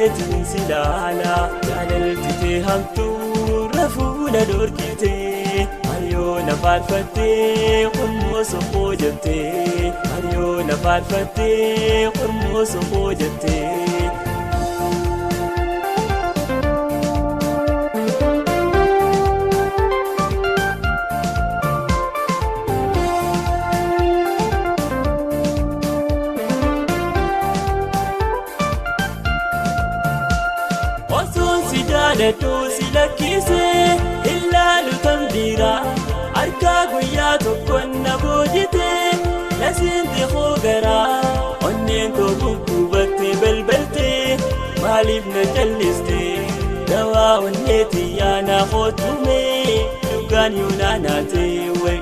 dhufeetiin si laala jaalaltitee hamtuu rafuula dorkitee Mario na faarfattee qormoo soqoo jettee Mario na faarfattee qormoo soqoo jettee Leto silakise illaalu tambira arka guyyaa tokkoon na boojite lasinti hoogara onneen koo gubbatte balbalte maaliif na jalliste dawaa onneeti yaana hootume dhugaan yuunaanaate way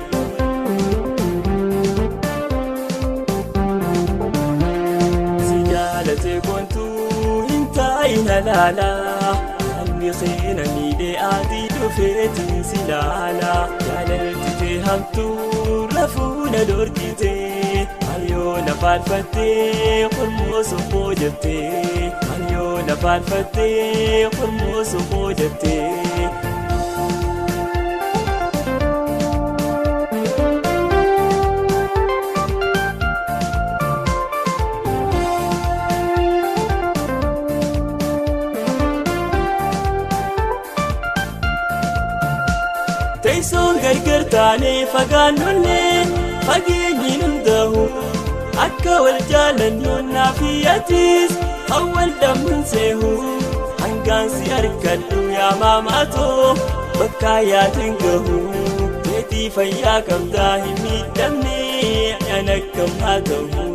si jaalate gontuu hin taa'ina laala خينا ميدي عادي دفيتين سلالا جاللتي همتو رفونا دوركتي Mario na faarfattee qormoo soqoo jettee Mario na faarfattee qormoo soqoo jettee Taysoon gargar taanee fagaannullee fageenyiin hundaa'u akka wal jaalannoon naafiyyatiis awwal dammin seehu hangaan si argadhu yaa maamaatoo bakka yaatiin gahu keetii fayyaa qabdaa hin miidhamne an akkam haa ta'u